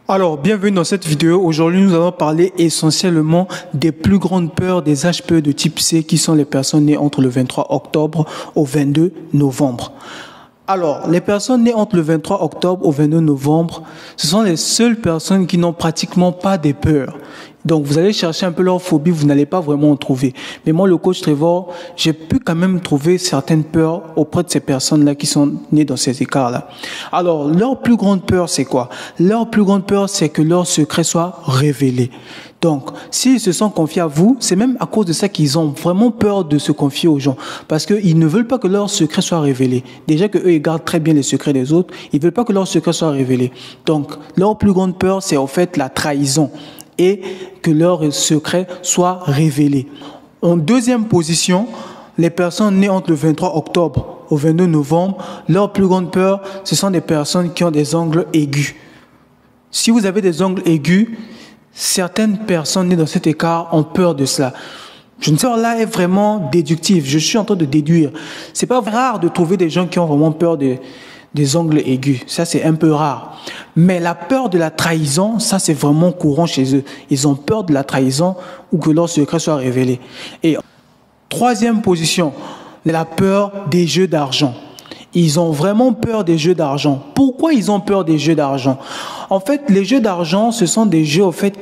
Alors, bienvenue dans cette vidéo. Aujourd'hui, nous allons parler essentiellement des plus grandes peurs des HPE de type C qui sont les personnes nées entre le 23 octobre au 22 novembre. Alors, les personnes nées entre le 23 octobre au 22 novembre, ce sont les seules personnes qui n'ont pratiquement pas des peurs. Donc, vous allez chercher un peu leur phobie, vous n'allez pas vraiment en trouver. Mais moi, le coach Trevor, j'ai pu quand même trouver certaines peurs auprès de ces personnes-là qui sont nées dans ces écarts-là. Alors, leur plus grande peur, c'est quoi? Leur plus grande peur, c'est que leur secret soit révélé. Donc, s'ils se sont confiés à vous, c'est même à cause de ça qu'ils ont vraiment peur de se confier aux gens. Parce qu'ils ne veulent pas que leur secret soit révélé. Déjà qu'eux, ils gardent très bien les secrets des autres, ils ne veulent pas que leur secret soit révélé. Donc, leur plus grande peur, c'est en fait la trahison et que leur secret soit révélé. En deuxième position, les personnes nées entre le 23 octobre au 22 novembre, leur plus grande peur, ce sont des personnes qui ont des ongles aigus. Si vous avez des ongles aigus, certaines personnes nées dans cet écart ont peur de cela. Je ne sais pas, là est vraiment déductif. Je suis en train de déduire. C'est pas rare de trouver des gens qui ont vraiment peur des ongles aigus. Ça, c'est un peu rare. Mais la peur de la trahison, ça, c'est vraiment courant chez eux. Ils ont peur de la trahison ou que leur secret soit révélé. Et troisième position, la peur des jeux d'argent. Ils ont vraiment peur des jeux d'argent. Pourquoi ils ont peur des jeux d'argent? En fait, les jeux d'argent, ce sont des jeux, au fait,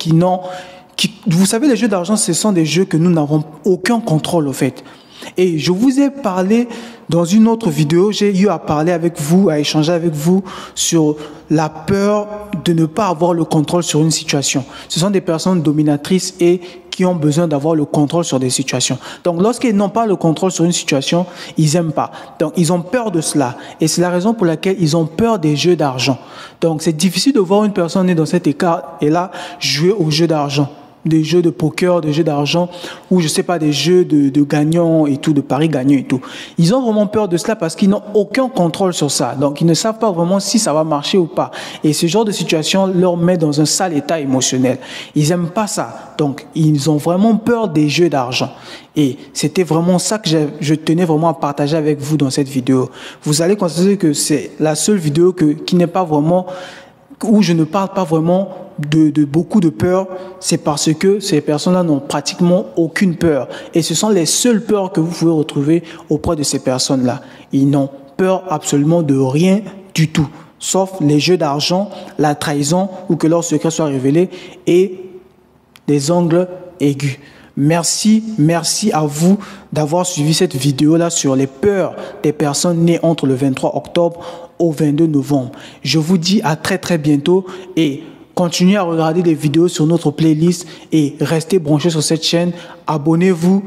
vous savez, les jeux d'argent, ce sont des jeux que nous n'avons aucun contrôle, au fait. Et je vous ai parlé dans une autre vidéo, j'ai eu à parler avec vous, à échanger avec vous sur la peur de ne pas avoir le contrôle sur une situation. Ce sont des personnes dominatrices et qui ont besoin d'avoir le contrôle sur des situations. Donc, lorsqu'ils n'ont pas le contrôle sur une situation, ils n'aiment pas. Donc, ils ont peur de cela. Et c'est la raison pour laquelle ils ont peur des jeux d'argent. Donc, c'est difficile de voir une personne née dans cet écart et là, jouer aux jeux d'argent. Des jeux de poker, des jeux d'argent, ou je sais pas, des jeux de gagnants et tout, de paris gagnants et tout. Ils ont vraiment peur de cela parce qu'ils n'ont aucun contrôle sur ça. Donc, ils ne savent pas vraiment si ça va marcher ou pas. Et ce genre de situation leur met dans un sale état émotionnel. Ils aiment pas ça. Donc, ils ont vraiment peur des jeux d'argent. Et c'était vraiment ça que je tenais vraiment à partager avec vous dans cette vidéo. Vous allez constater que c'est la seule vidéo qui n'est pas vraiment, où je ne parle pas vraiment de beaucoup de peur, c'est parce que ces personnes-là n'ont pratiquement aucune peur. Et ce sont les seules peurs que vous pouvez retrouver auprès de ces personnes-là. Ils n'ont peur absolument de rien du tout, sauf les jeux d'argent, la trahison ou que leur secret soit révélé et des ongles aigus. Merci à vous d'avoir suivi cette vidéo-là sur les peurs des personnes nées entre le 23 octobre au 22 novembre. Je vous dis à très bientôt et continuez à regarder les vidéos sur notre playlist et restez branchés sur cette chaîne. Abonnez-vous,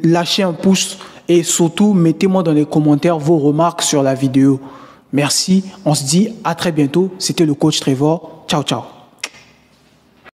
lâchez un pouce et surtout mettez-moi dans les commentaires vos remarques sur la vidéo. Merci, on se dit à très bientôt. C'était le coach Trevor. Ciao.